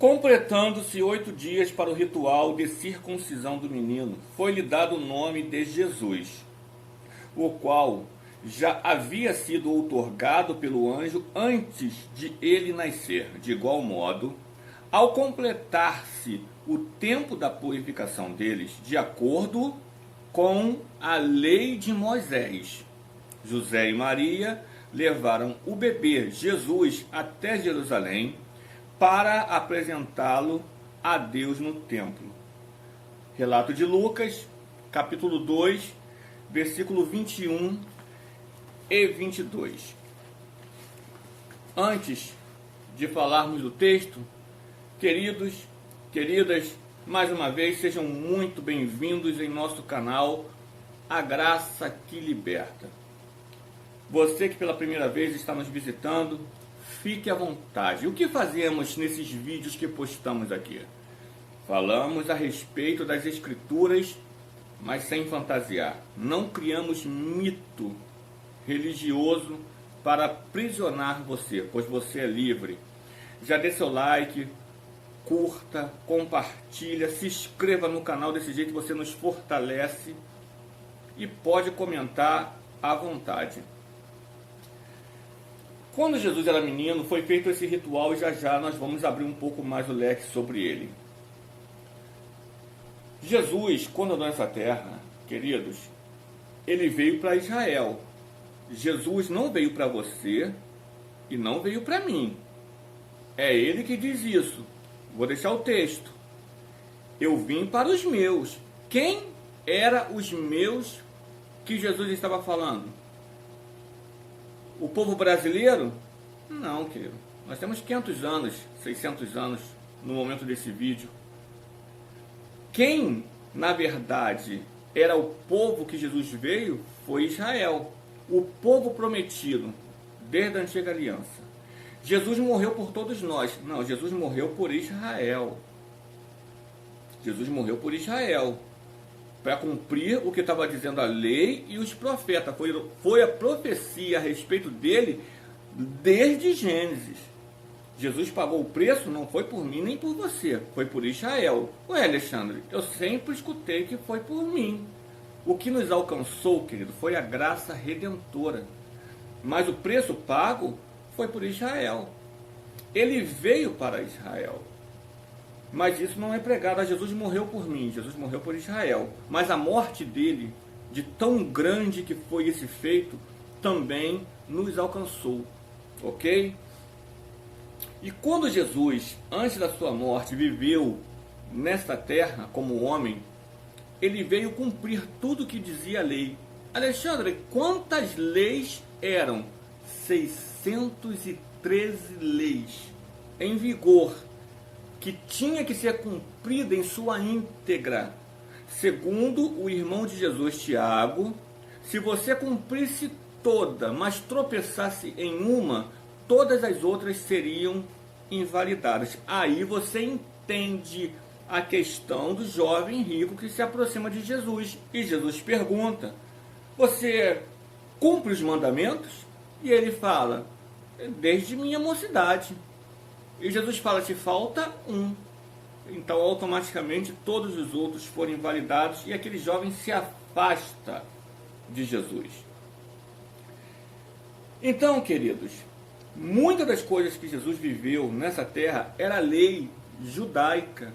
Completando-se 8 dias para o ritual de circuncisão do menino, foi-lhe dado o nome de Jesus, o qual já havia sido outorgado pelo anjo antes de ele nascer. De igual modo, ao completar-se o tempo da purificação deles, de acordo com a lei de Moisés, José e Maria levaram o bebê Jesus até Jerusalém para apresentá-lo a Deus no templo. Relato de Lucas, capítulo 2, versículo 21 e 22. Antes de falarmos do texto, queridos, queridas, mais uma vez sejam muito bem-vindos em nosso canal A Graça que Liberta. Você que pela primeira vez está nos visitando, fique à vontade. O que fazemos nesses vídeos que postamos aqui? Falamos a respeito das escrituras, mas sem fantasiar. Não criamos mito religioso para aprisionar você, pois você é livre. Já dê seu like, curta, compartilha, se inscreva no canal, desse jeito você nos fortalece e pode comentar à vontade. Quando Jesus era menino, foi feito esse ritual e já nós vamos abrir um pouco mais o leque sobre ele. Jesus, quando andou nessa terra, queridos, ele veio para Israel. Jesus não veio para você e não veio para mim. É ele que diz isso. Vou deixar o texto. Eu vim para os meus. Quem era os meus que Jesus estava falando? O povo brasileiro? Não, querido. Nós temos 500 anos, 600 anos no momento desse vídeo. Quem, na verdade, era o povo que Jesus veio foi Israel. O povo prometido, desde a antiga aliança. Jesus morreu por todos nós. Não, Jesus morreu por Israel. Jesus morreu por Israel. Para cumprir o que estava dizendo a lei e os profetas. Foi a profecia a respeito dele desde Gênesis. Jesus pagou o preço, não foi por mim nem por você, foi por Israel. Ué, Alexandre, eu sempre escutei que foi por mim. O que nos alcançou, querido, foi a graça redentora. Mas o preço pago foi por Israel. Ele veio para Israel. Mas isso não é pregado. Jesus morreu por mim, Jesus morreu por Israel. Mas a morte dele, de tão grande que foi esse feito, também nos alcançou. Ok? E quando Jesus, antes da sua morte, viveu nesta terra como homem, ele veio cumprir tudo o que dizia a lei. Alexandre, quantas leis eram? 613 leis em vigor, que tinha que ser cumprida em sua íntegra. Segundo o irmão de Jesus, Tiago, se você cumprisse toda, mas tropeçasse em uma, todas as outras seriam invalidadas. Aí você entende a questão do jovem rico que se aproxima de Jesus. E Jesus pergunta, você cumpre os mandamentos? E ele fala, desde minha mocidade. E Jesus fala, te falta um. Então automaticamente todos os outros foram invalidados e aquele jovem se afasta de Jesus. Então, queridos, muitas das coisas que Jesus viveu nessa terra era lei judaica,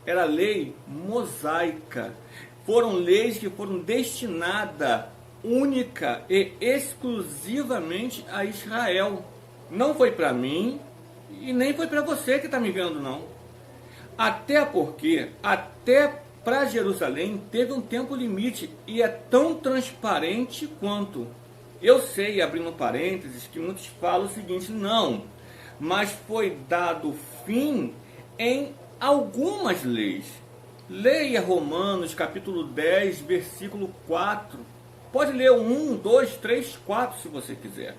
era lei mosaica. Foram leis que foram destinadas única e exclusivamente a Israel. Não foi para mim e nem foi para você que está me vendo, não. Até porque, até para Jerusalém teve um tempo limite e é tão transparente quanto. Eu sei, abrindo parênteses, que muitos falam o seguinte, não, mas foi dado fim em algumas leis. Leia Romanos, capítulo 10, versículo 4. Pode ler 1, 2, 3, 4, se você quiser.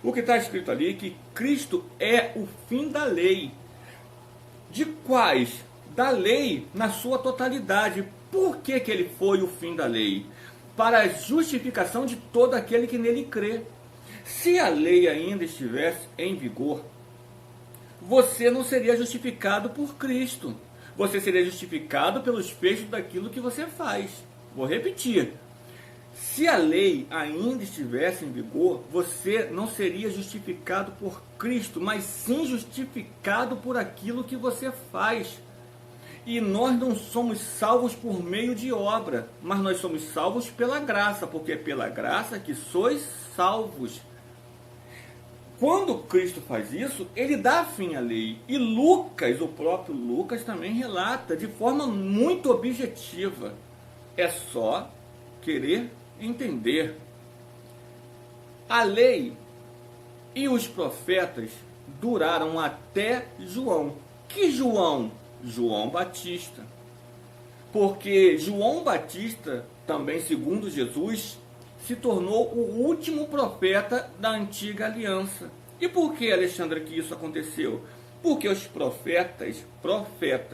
O que está escrito ali é que Cristo é o fim da lei. De quais? Da lei na sua totalidade. Por que que ele foi o fim da lei? Para a justificação de todo aquele que nele crê. Se a lei ainda estivesse em vigor, você não seria justificado por Cristo. Você seria justificado pelos feitos daquilo que você faz. Vou repetir. Se a lei ainda estivesse em vigor, você não seria justificado por Cristo, mas sim justificado por aquilo que você faz. E nós não somos salvos por meio de obra, mas nós somos salvos pela graça, porque é pela graça que sois salvos. Quando Cristo faz isso, ele dá fim à lei. E Lucas, o próprio Lucas, também relata de forma muito objetiva. É só querer entender. A lei e os profetas duraram até João. Que João? João Batista. Porque João Batista, também segundo Jesus, se tornou o último profeta da antiga aliança. E por que, Alexandre, que isso aconteceu? Porque os profetas,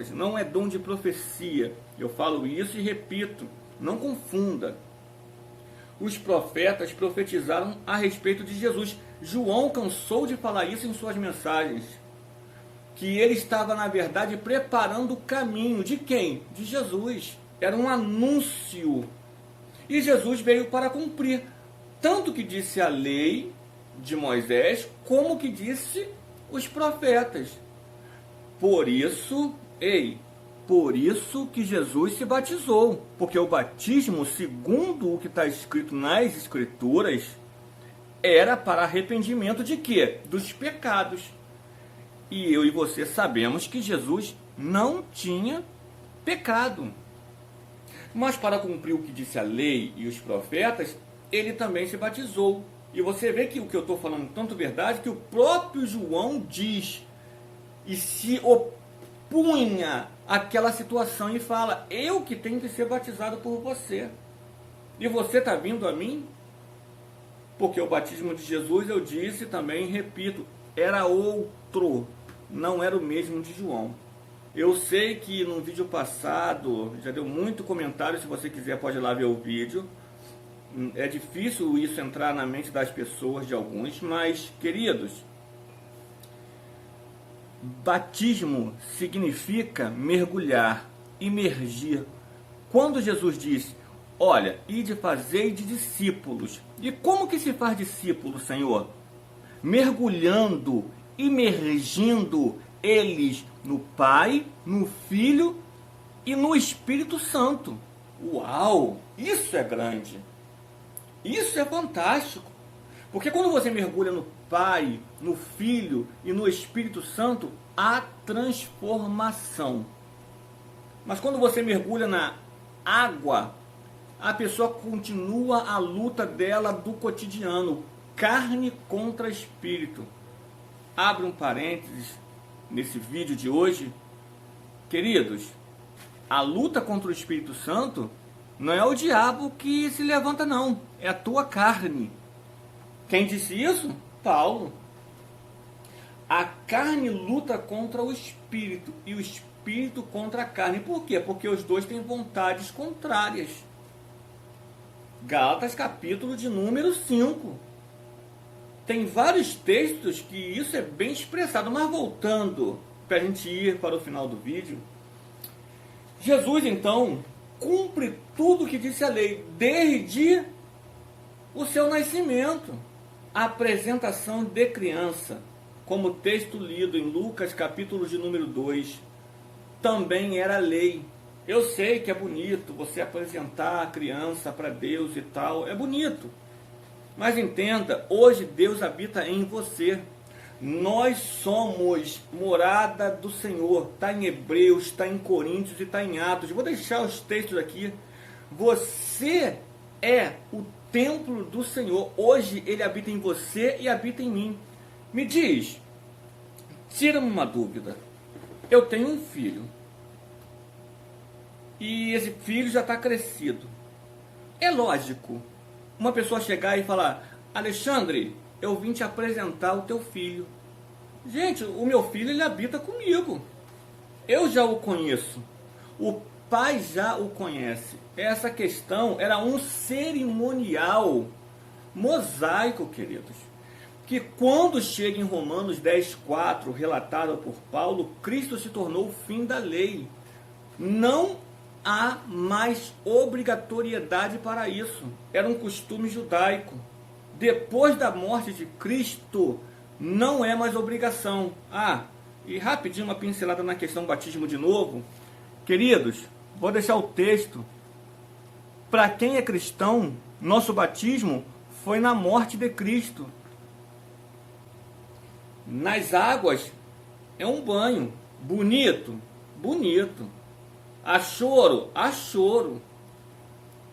não é dom de profecia. Eu falo isso e repito, não confunda. Os profetas profetizaram a respeito de Jesus. João cansou de falar isso em suas mensagens. Que ele estava, na verdade, preparando o caminho. De quem? De Jesus. Era um anúncio. E Jesus veio para cumprir. Tanto que disse a lei de Moisés, como que disse os profetas. Por isso que Jesus se batizou. Porque o batismo, segundo o que está escrito nas Escrituras, era para arrependimento de quê? Dos pecados. E eu e você sabemos que Jesus não tinha pecado. Mas para cumprir o que disse a lei e os profetas, ele também se batizou. E você vê que o que eu estou falando tanto verdade, que o próprio João diz e se opunha àquela situação e fala, eu que tenho que ser batizado por você. E você está vindo a mim? Porque o batismo de Jesus, eu disse também, repito, era outro, não era o mesmo de João. Eu sei que no vídeo passado já deu muito comentário, se você quiser pode ir lá ver o vídeo. É difícil isso entrar na mente das pessoas, de alguns, mas, queridos, batismo significa mergulhar, imergir. Quando Jesus disse, olha, ide fazei de discípulos. E como que se faz discípulo, Senhor? Mergulhando, imergindo eles no Pai, no Filho e no Espírito Santo. Uau! Isso é grande! Isso é fantástico! Porque quando você mergulha no Pai, no Filho e no Espírito Santo, há transformação. Mas quando você mergulha na água, a pessoa continua a luta dela do cotidiano, carne contra espírito. Abre um parênteses nesse vídeo de hoje. Queridos, a luta contra o Espírito Santo não é o diabo que se levanta, não. É a tua carne. Quem disse isso? Paulo. A carne luta contra o espírito e o espírito contra a carne. Por quê? Porque os dois têm vontades contrárias. Gálatas, capítulo de número 5. Tem vários textos que isso é bem expressado. Mas voltando, para a gente ir para o final do vídeo, Jesus, então, cumpre tudo o que disse a lei, desde o seu nascimento. A apresentação de criança, como texto lido em Lucas, capítulo de número 2, também era lei. Eu sei que é bonito você apresentar a criança para Deus e tal, é bonito. Mas entenda, hoje Deus habita em você. Nós somos morada do Senhor. Está em Hebreus, está em Coríntios e está em Atos. Vou deixar os textos aqui. Você é o templo do Senhor. Hoje Ele habita em você e habita em mim. Me diz, tira-me uma dúvida. Eu tenho um filho. E esse filho já está crescido. É lógico uma pessoa chegar e falar, Alexandre, eu vim te apresentar o teu filho. Gente, o meu filho, ele habita comigo. Eu já o conheço. O pai já o conhece. Essa questão era um cerimonial mosaico, queridos, que quando chega em Romanos 10:4, relatado por Paulo, Cristo se tornou o fim da lei. Não há mais obrigatoriedade para isso. Era um costume judaico. Depois da morte de Cristo, não é mais obrigação. E rapidinho uma pincelada na questão do batismo de novo. Queridos, vou deixar o texto. Para quem é cristão, nosso batismo foi na morte de Cristo. Nas águas é um banho. Bonito? Bonito. A choro? A choro.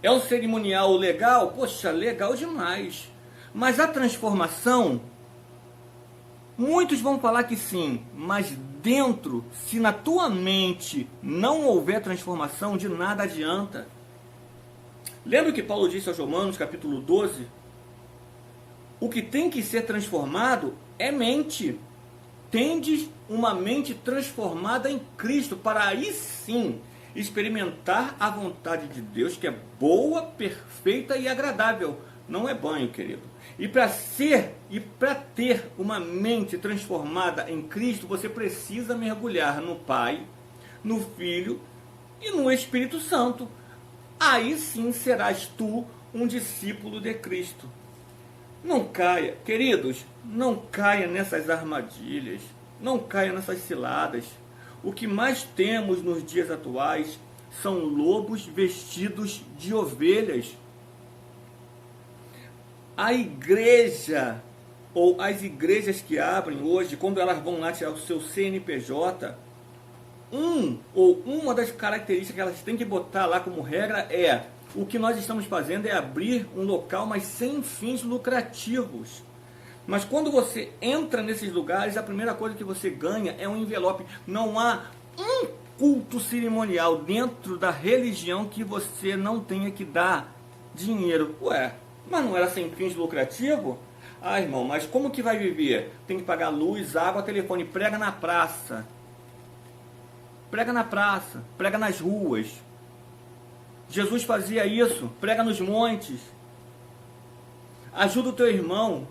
É um cerimonial legal? Poxa, legal demais. Mas a transformação, muitos vão falar que sim, mas dentro, se na tua mente não houver transformação, de nada adianta. Lembra que Paulo disse aos Romanos, capítulo 12? O que tem que ser transformado é mente. Tendes uma mente transformada em Cristo, para aí sim experimentar a vontade de Deus, que é boa, perfeita e agradável. Não é banho, querido. E para ter uma mente transformada em Cristo, você precisa mergulhar no Pai, no Filho e no Espírito Santo. Aí sim serás tu um discípulo de Cristo. Não caia, queridos, não caia nessas armadilhas, não caia nessas ciladas. O que mais temos nos dias atuais são lobos vestidos de ovelhas. A igreja, ou as igrejas que abrem hoje, quando elas vão lá tirar o seu CNPJ, uma das características que elas têm que botar lá como regra é: o que nós estamos fazendo é abrir um local, mas sem fins lucrativos. Mas quando você entra nesses lugares, a primeira coisa que você ganha é um envelope. Não há um culto cerimonial dentro da religião que você não tenha que dar dinheiro. Mas não era sem fins lucrativos? Irmão, mas como que vai viver? Tem que pagar luz, água, telefone. Prega na praça. Prega na praça, prega nas ruas. Jesus fazia isso, prega nos montes. Ajuda o teu irmão.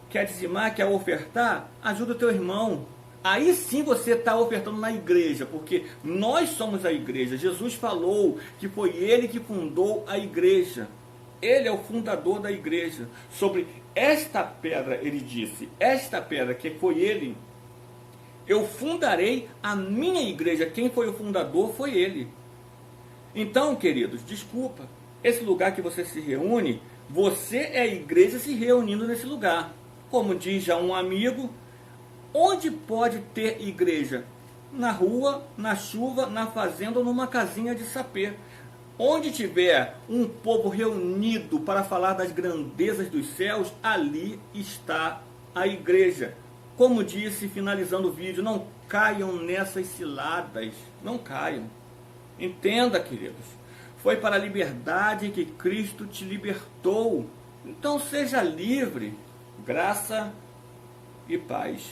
Quer dizimar, quer ofertar? Ajuda o teu irmão. Aí sim você está ofertando na igreja, porque nós somos a igreja. Jesus falou que foi ele que fundou a igreja. Ele é o fundador da igreja. Sobre esta pedra, ele disse, esta pedra que foi ele, eu fundarei a minha igreja. Quem foi o fundador foi ele. Então, queridos, desculpa, esse lugar que você se reúne, você é a igreja se reunindo nesse lugar. Como diz já um amigo, onde pode ter igreja? Na rua, na chuva, na fazenda ou numa casinha de sapê. Onde tiver um povo reunido para falar das grandezas dos céus, ali está a igreja. Como disse, finalizando o vídeo, não caiam nessas ciladas, não caiam. Entenda, queridos, foi para a liberdade que Cristo te libertou. Então seja livre, graça e paz.